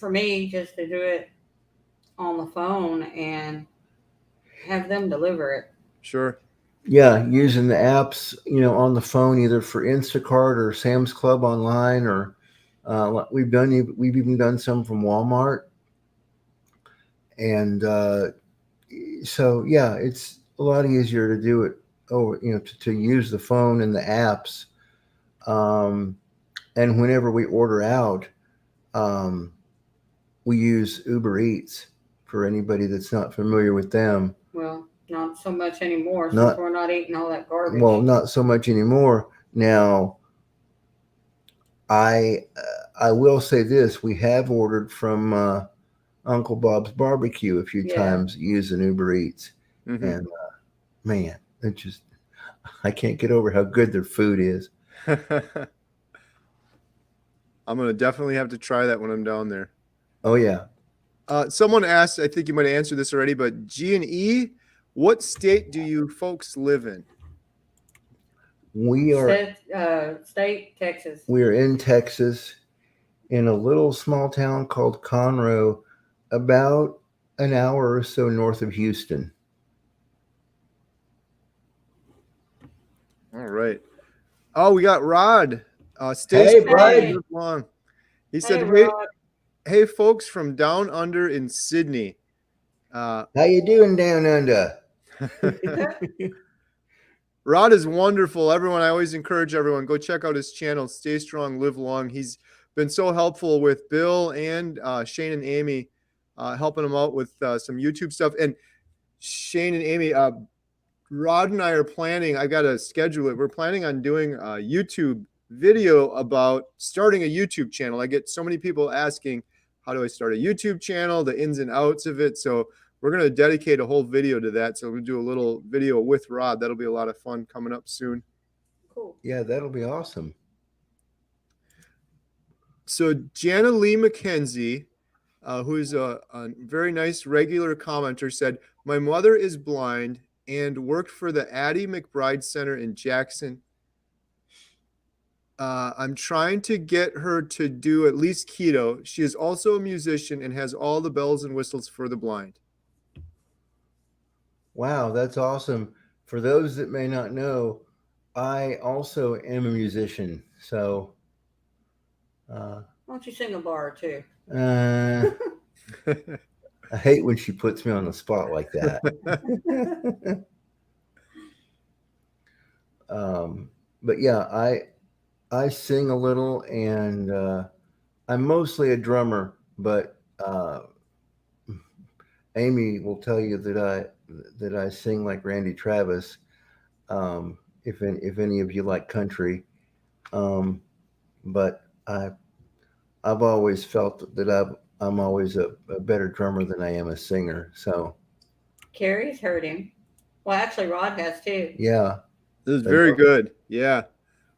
Speaker 3: me, just to do it on the phone and have them deliver it.
Speaker 1: Sure.
Speaker 2: Yeah, using the apps, on the phone, either for Instacart or Sam's Club online, or we've even done some from Walmart, and so yeah, it's a lot easier to do it over, to use the phone and the apps. And whenever we order out, um, we use Uber Eats for anybody that's not familiar with them.
Speaker 3: Well, not so much anymore since
Speaker 2: Not
Speaker 3: we're not eating all that garbage.
Speaker 2: Well, not so much anymore. Now, I will say this: we have ordered from Uncle Bob's Barbecue a few times using Uber Eats, and man, it just I can't get over how good their food is.
Speaker 1: I'm gonna definitely have to try that when I'm down there.
Speaker 2: Oh yeah.
Speaker 1: Someone asked, I think you might have answered this already, but G&E, what state do you folks live in?
Speaker 2: We are
Speaker 3: State, Texas.
Speaker 2: We're in Texas, in a little small town called Conroe, about an hour or so north of Houston.
Speaker 1: All right. Oh, we got Rod.
Speaker 2: Hey,
Speaker 1: strong,
Speaker 2: bud.
Speaker 1: live long. He said,
Speaker 3: Rod.
Speaker 1: hey, folks from down under in Sydney.
Speaker 2: How you doing down under?
Speaker 1: Rod is wonderful. Everyone, I always encourage everyone, go check out his channel, Stay Strong, Live Long. He's been so helpful with Bill and Shane and Amy, helping them out with some YouTube stuff. And Shane and Amy, Rod and I are planning, I got to schedule it. We're planning on doing a YouTube video about starting a YouTube channel. I get so many people asking, how do I start a YouTube channel, the ins and outs of it. So we're going to dedicate a whole video to that. So we'll do a little video with Rod. That'll be a lot of fun coming up soon.
Speaker 3: Cool.
Speaker 2: Yeah, that'll be awesome.
Speaker 1: So Jana Lee McKenzie, who's a very nice regular commenter, said, my mother is blind and worked for the Addie McBride Center in Jackson. I'm trying to get her to do at least keto. She is also a musician and has all the bells and whistles for the blind.
Speaker 2: Wow, that's awesome. For those that may not know, I also am a musician. So
Speaker 3: why don't you sing a bar or two?
Speaker 2: I hate when she puts me on the spot like that. But yeah, I sing a little, and I'm mostly a drummer, but Amy will tell you that I sing like Randy Travis. If any of you like country, but I've always felt that I'm always a better drummer than I am a singer. So
Speaker 3: Carrie's heard him. Well, actually, Rod has too.
Speaker 2: yeah,
Speaker 1: this is very good. Yeah,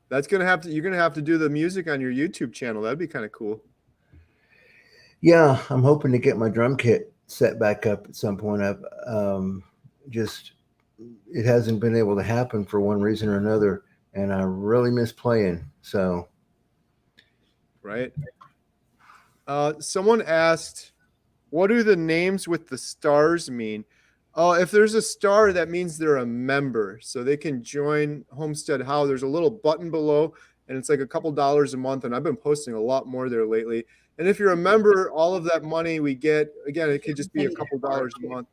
Speaker 1: that's you're gonna have to do the music on your YouTube channel. That'd be kind of cool.
Speaker 2: Yeah, I'm hoping to get my drum kit set back up at some point. I've it hasn't been able to happen for one reason or another, and I really miss playing. So,
Speaker 1: right. Someone asked, what do the names with the stars mean? Oh, if there's a star, that means they're a member, so they can join Homestead How. There's a little button below, and it's like a couple dollars a month, and I've been posting a lot more there lately. And if you're a member, all of that money we get, again, it could just be a couple dollars a month.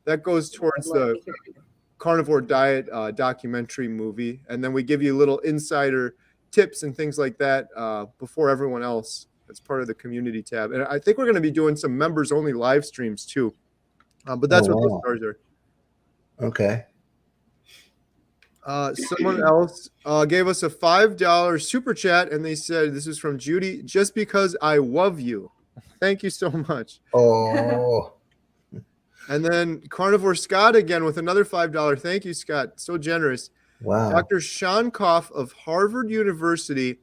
Speaker 1: That goes towards the Carnivore Diet documentary movie, and then we give you little insider tips and things like that before everyone else. That's part of the community tab. And I think we're going to be doing some members-only live streams too. But that's what those stars are.
Speaker 2: Okay.
Speaker 1: Someone else gave us a $5 super chat, and they said, this is from Judy, just because I love you. Thank you so much.
Speaker 2: Oh.
Speaker 1: And then Carnivore Scott again with another $5. Thank you, Scott. So generous.
Speaker 2: Wow.
Speaker 1: Dr. Sean Koff of Harvard University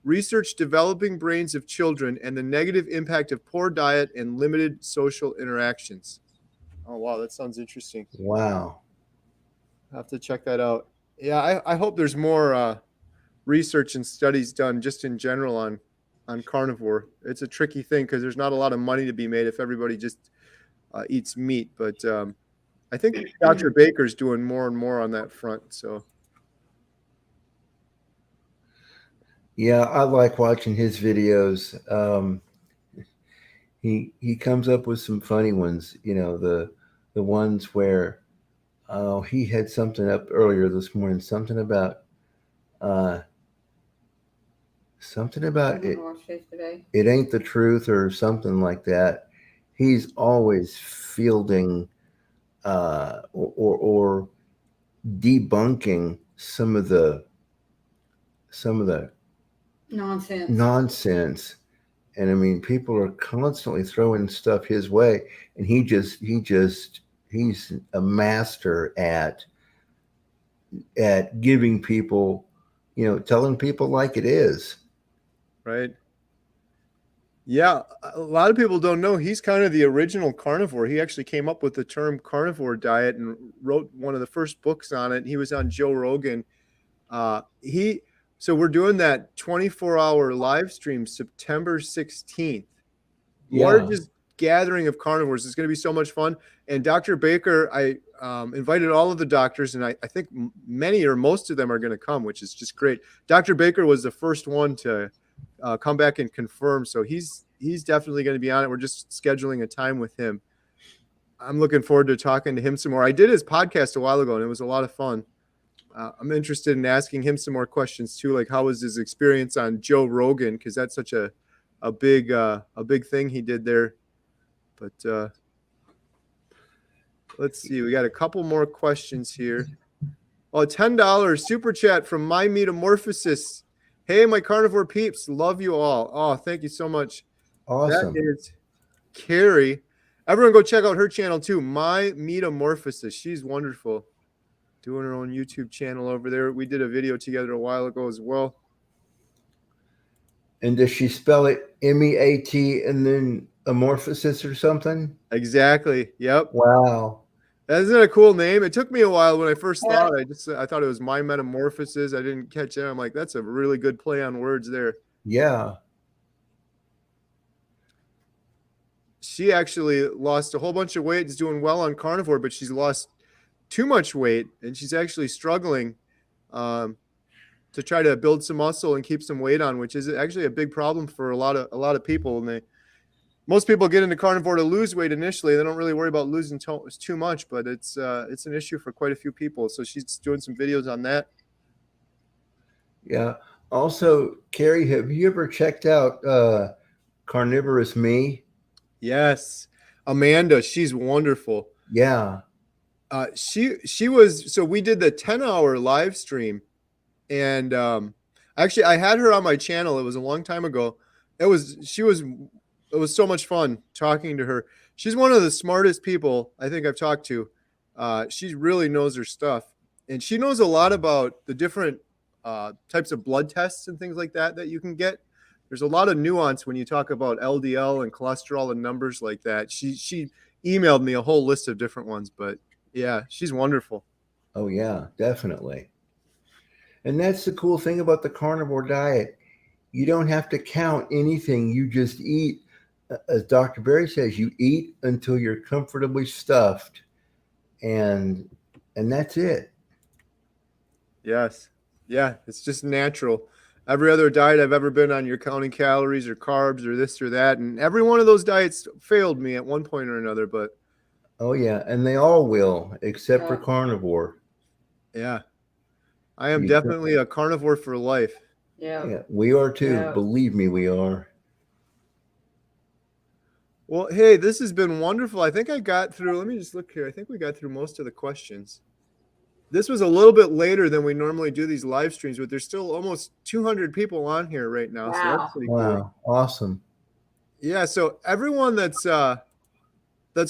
Speaker 1: researched developing brains of children and the negative impact of poor diet and limited social interactions. Oh, wow. That sounds interesting.
Speaker 2: Wow.
Speaker 1: I'll have to check that out. Yeah, I hope there's more research and studies done just in general on carnivore. It's a tricky thing because there's not a lot of money to be made if everybody just eats meat. But I think Dr. Baker's doing more and more on that front. So
Speaker 2: Yeah, I like watching his videos. He comes up with some funny ones. You know, the ones where he had something up earlier this morning. Uh, something about it. It ain't the truth or something like that. He's always fielding or debunking some of the nonsense. And I mean, people are constantly throwing stuff his way, and he's a master at giving people, telling people like it is.
Speaker 1: right. Yeah, a lot of people don't know he's kind of the original carnivore. He actually came up with the term carnivore diet and wrote one of the first books on it. He was on Joe Rogan. So we're doing that 24-hour live stream September 16th.
Speaker 2: Yeah.
Speaker 1: Largest gathering of carnivores. It's going to be so much fun. And Dr. Baker, I invited all of the doctors, and I think many or most of them are going to come, which is just great. Dr. Baker was the first one to come back and confirm. So he's definitely going to be on it. We're just scheduling a time with him. I'm looking forward to talking to him some more. I did his podcast a while ago, and it was a lot of fun. I'm interested in asking him some more questions too, like how was his experience on Joe Rogan, because that's such a big thing he did there. But let's see, we got a couple more questions here. Oh, $10 super chat from My Metamorphosis. Hey, my carnivore peeps, love you all. Oh, thank you so much.
Speaker 2: Awesome.
Speaker 1: That is Carrie. Everyone go check out her channel too, My Metamorphosis. She's wonderful. Doing her own YouTube channel over there. We did a video together a while ago as well.
Speaker 2: And does she spell it MEAT and then amorphosis or something?
Speaker 1: Exactly. Yep.
Speaker 2: Wow.
Speaker 1: Isn't it a cool name? It took me a while when I first thought. I thought it was My Metamorphosis. I didn't catch it. I'm like, that's a really good play on words there.
Speaker 2: Yeah.
Speaker 1: She actually lost a whole bunch of weight. Is doing well on carnivore, but she's lost too much weight, and she's actually struggling to try to build some muscle and keep some weight on, which is actually a big problem for a lot of people. And most people get into carnivore to lose weight initially. They don't really worry about losing too much, but it's an issue for quite a few people. So she's doing some videos on that.
Speaker 2: Yeah. Also, Carrie, have you ever checked out Carnivorous Me?
Speaker 1: Yes. Amanda, she's wonderful.
Speaker 2: Yeah.
Speaker 1: She was, so we did the 10-hour live stream, and actually I had her on my channel. It was a long time ago. It was so much fun talking to her. She's one of the smartest people I think I've talked to. She really knows her stuff, and she knows a lot about the different types of blood tests and things like that you can get. There's a lot of nuance when you talk about LDL and cholesterol and numbers like that. She emailed me a whole list of different ones, but yeah, she's wonderful.
Speaker 2: Oh, yeah, definitely. And that's the cool thing about the carnivore diet. You don't have to count anything. You just eat. As Dr. Berry says, you eat until you're comfortably stuffed, and that's it.
Speaker 1: Yes. Yeah, it's just natural. Every other diet I've ever been on, you're counting calories or carbs or this or that, and every one of those diets failed me at one point or another, but
Speaker 2: oh yeah, and they all will, except for carnivore.
Speaker 1: Yeah. I am definitely a carnivore for life.
Speaker 2: Yeah, we are too. Yeah. Believe me, we are.
Speaker 1: Well, hey, this has been wonderful. I think I got through, let me just look here. I think we got through most of the questions. This was a little bit later than we normally do these live streams, but there's still almost 200 people on here right now.
Speaker 3: Wow.
Speaker 1: So that's pretty cool.
Speaker 2: Wow, awesome.
Speaker 1: Yeah, so everyone that's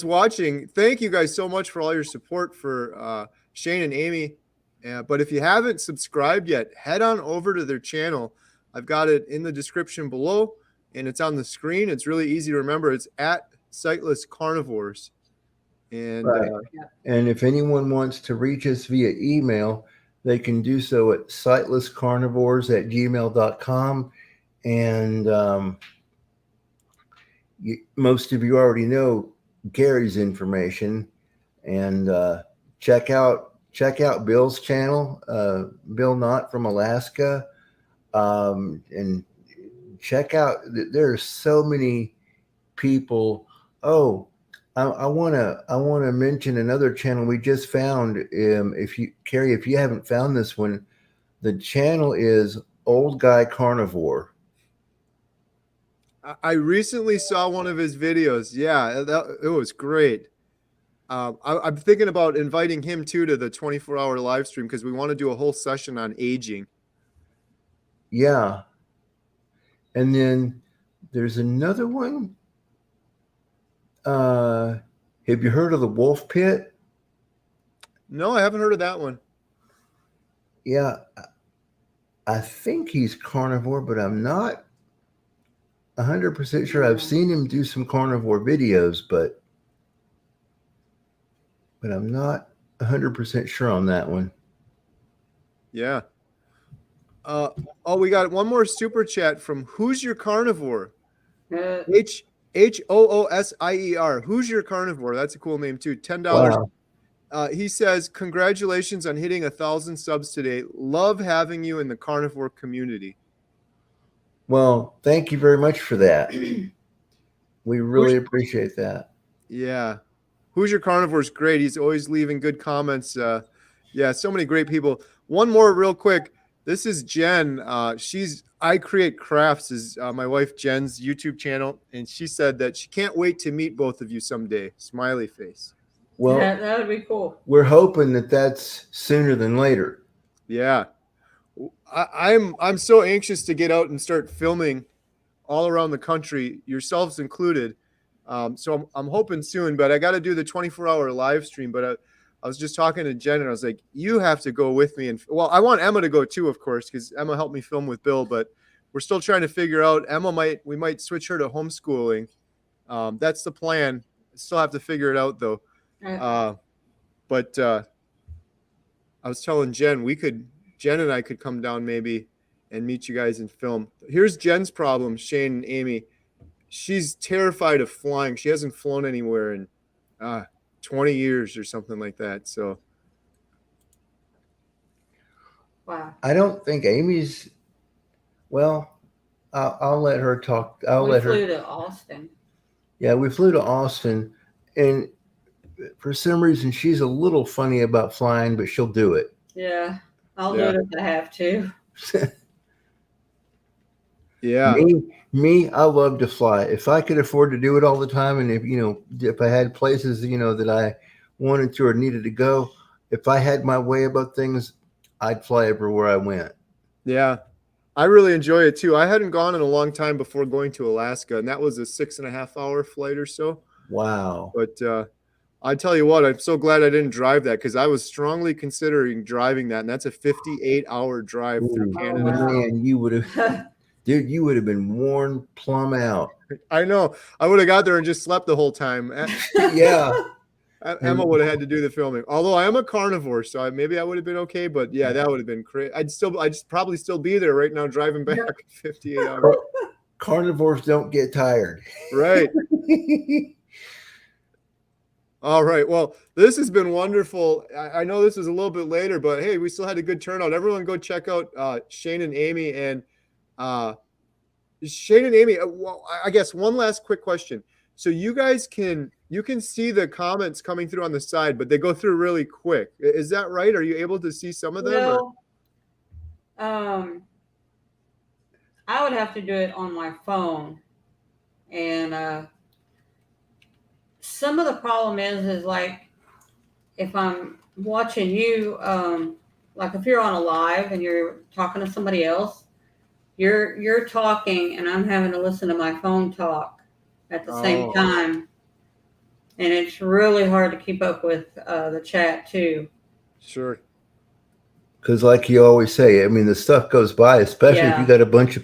Speaker 1: watching, thank you guys so much for all your support for Shane and Amy. But if you haven't subscribed yet, head on over to their channel. I've got it in the description below, and it's on the screen. It's really easy to remember. It's at Sightless Carnivores. And
Speaker 2: right. And if anyone wants to reach us via email, they can do so at sightlesscarnivores@gmail.com. And most of you already know Gary's information. And check out Bill's channel, Bill Knott from Alaska, and check out. There are so many people. Oh, I want to mention another channel we just found. If you haven't found this one, the channel is Old Guy Carnivore.
Speaker 1: I recently saw one of his videos. Yeah, it was great. I'm thinking about inviting him too to the 24-hour live stream because we want to do a whole session on aging.
Speaker 2: Yeah. And then there's another one. Have you heard of the Wolf Pit?
Speaker 1: No, I haven't heard of that one.
Speaker 2: Yeah. I think he's carnivore, but I'm not 100% sure. I've seen him do some carnivore videos, but I'm not 100% sure on that one.
Speaker 1: Yeah. We got one more super chat from Who's Your Carnivore? Hoosier. Who's Your Carnivore? That's a cool name too. $10.
Speaker 2: Wow.
Speaker 1: He says, congratulations on hitting 1,000 subs today. Love having you in the carnivore community.
Speaker 2: Well, thank you very much for that. We really appreciate that.
Speaker 1: Yeah. Who's Your Carnivore is great. He's always leaving good comments. Yeah, so many great people. One more real quick. This is Jen. I Create Crafts is my wife Jen's YouTube channel, and she said that she can't wait to meet both of you someday. Smiley face.
Speaker 2: Well,
Speaker 3: yeah, that would be cool.
Speaker 2: We're hoping that that's sooner than later.
Speaker 1: Yeah. I'm so anxious to get out and start filming all around the country, yourselves included. So I'm hoping soon, but I got to do the 24-hour live stream. But I was just talking to Jen, and I was like, you have to go with me. And well, I want Emma to go too, of course, because Emma helped me film with Bill, but we're still trying to figure out. We might switch her to homeschooling. That's the plan. Still have to figure it out though. But I was telling Jen, Jen and I could come down maybe and meet you guys and film. Here's Jen's problem, Shane and Amy. She's terrified of flying. She hasn't flown anywhere in 20 years or something like that. So,
Speaker 3: wow.
Speaker 2: I don't think Amy's. Well, I'll let her talk.
Speaker 3: We flew to Austin.
Speaker 2: Yeah, we flew to Austin, and for some reason she's a little funny about flying, but she'll do it.
Speaker 3: Yeah, I'll do it if I have to.
Speaker 1: Yeah.
Speaker 2: Me, I love to fly. If I could afford to do it all the time, and if I had places, that I wanted to or needed to go, if I had my way about things, I'd fly everywhere I went.
Speaker 1: Yeah. I really enjoy it too. I hadn't gone in a long time before going to Alaska, and that was a 6.5-hour flight or so.
Speaker 2: Wow.
Speaker 1: But I tell you what, I'm so glad I didn't drive that because I was strongly considering driving that, and that's a 58-hour drive through Canada.
Speaker 2: Man, you would have, dude, you would have been worn plumb out.
Speaker 1: I know. I would have got there and just slept the whole time.
Speaker 2: Yeah.
Speaker 1: Emma would have had to do the filming. Although I am a carnivore, so maybe I would have been okay. But yeah, that would have been crazy. I'd probably still be there right now driving back 58 hours.
Speaker 2: Carnivores don't get tired.
Speaker 1: Right. All right. Well, this has been wonderful. I know this is a little bit later, but hey, we still had a good turnout. Everyone go check out Shane and Amy. And Shane and Amy, well, I guess one last quick question. So you guys can see the comments coming through on the side, but they go through really quick. Is that right? Are you able to see some of them?
Speaker 3: Well, I would have to do it on my phone. And some of the problem is like if I'm watching you, like if you're on a live and you're talking to somebody else, you're talking and I'm having to listen to my phone talk at the same time. And it's really hard to keep up with the chat too.
Speaker 1: Sure.
Speaker 2: Because like you always say, I mean, the stuff goes by, especially if you got a bunch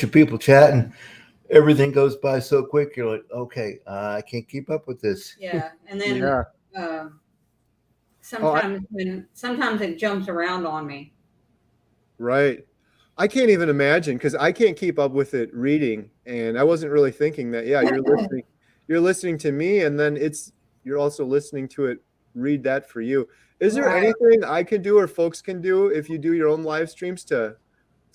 Speaker 2: of people chatting. Everything goes by so quick. You're like, okay, I can't keep up with this.
Speaker 3: Yeah, and then sometimes it jumps around on me.
Speaker 1: Right. I can't even imagine because I can't keep up with it reading, and I wasn't really thinking that. Yeah, you're listening to me, and then you're also listening to it read that for you. Is there
Speaker 3: Right.
Speaker 1: anything I can do or folks can do if you do your own live streams to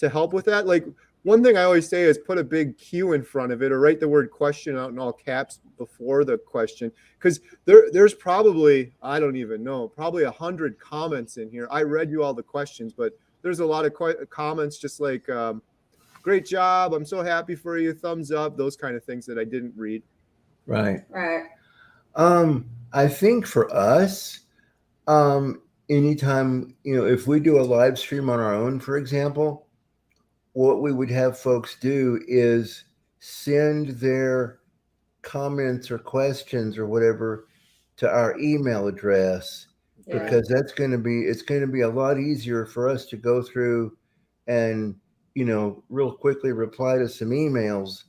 Speaker 1: help with that? Like, one thing I always say is put a big Q in front of it, or write the word question out in all caps before the question, because there's probably, I don't even know, probably 100 comments in here. I read you all the questions, but there's a lot of comments just like great job, I'm so happy for you, thumbs up, those kind of things that I didn't read.
Speaker 2: Right.
Speaker 3: Right.
Speaker 2: I think for us, anytime, if we do a live stream on our own, for example, what we would have folks do is send their comments or questions or whatever to our email address,
Speaker 3: Yeah.
Speaker 2: because it's going to be a lot easier for us to go through and, real quickly reply to some emails.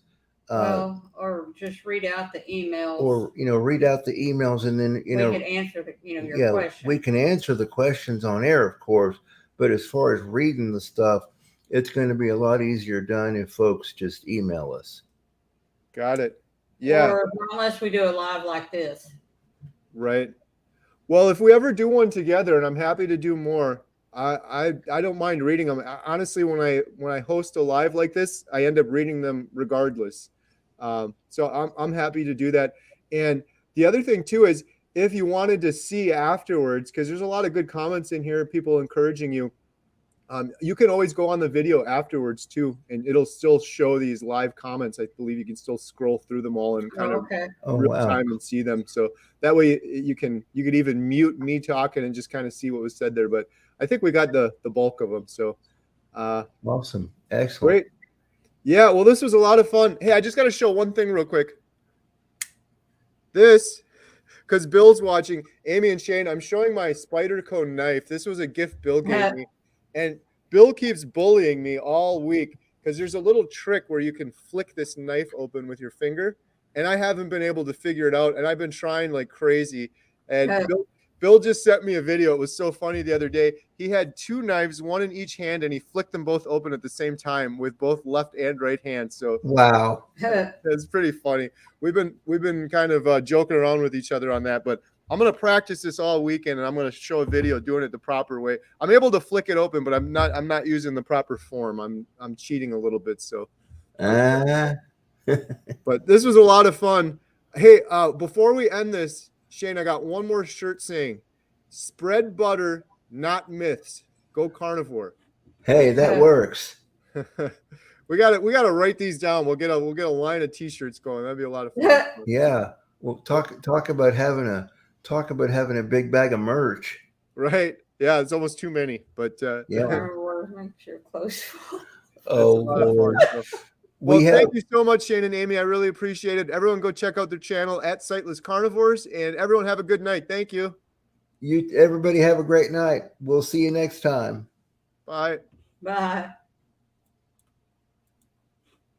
Speaker 3: Well, or just read out the emails.
Speaker 2: Or, read out the emails, and then,
Speaker 3: we could answer the, your
Speaker 2: yeah,
Speaker 3: question.
Speaker 2: we can answer the questions on air, of course, but as far as reading the stuff, it's going to be a lot easier done if folks just email us.
Speaker 1: Got it. Yeah.
Speaker 3: Or unless we do it live like this.
Speaker 1: Right. Well, if we ever do one together, and I'm happy to do more, I don't mind reading them. Honestly, when I host a live like this, I end up reading them regardless. So I'm happy to do that. And the other thing too is, if you wanted to see afterwards, because there's a lot of good comments in here, people encouraging you, you can always go on the video afterwards too, and it'll still show these live comments. I believe you can still scroll through them all and kind of real time and see them. So that way you could even mute me talking and just kind of see what was said there. But I think we got the bulk of them. So
Speaker 2: awesome. Excellent.
Speaker 1: Great. Yeah, well, this was a lot of fun. Hey, I just got to show one thing real quick. This, because Bill's watching, Amy and Shane, I'm showing my Spyderco knife. This was a gift Bill gave me. And Bill keeps bullying me all week because there's a little trick where you can flick this knife open with your finger. And I haven't been able to figure it out. And I've been trying like crazy. And Bill just sent me a video. It was so funny the other day. He had two knives, one in each hand, and he flicked them both open at the same time with both left and right hands. So
Speaker 2: wow,
Speaker 1: it's pretty funny. We've been kind of joking around with each other on that, but I'm gonna practice this all weekend, and I'm gonna show a video doing it the proper way. I'm able to flick it open, but I'm not using the proper form. I'm cheating a little bit. So, but this was a lot of fun. Hey, before we end this, Shane, I got one more shirt saying, "Spread butter, not myths. Go carnivore."
Speaker 2: Hey, that works.
Speaker 1: We got to write these down. We'll get a line of T-shirts going. That'd be a lot of fun.
Speaker 2: Yeah. Well, talk about having a big bag of merch.
Speaker 1: Right. Yeah, it's almost too many, but
Speaker 2: yeah.
Speaker 3: Make sure close.
Speaker 2: Oh Lord.
Speaker 1: Well, thank you so much, Shane and Amy. I really appreciate it. Everyone go check out their channel at Sightless Carnivores, and everyone have a good night. Thank you.
Speaker 2: Everybody have a great night. We'll see you next time.
Speaker 1: Bye.
Speaker 3: Bye.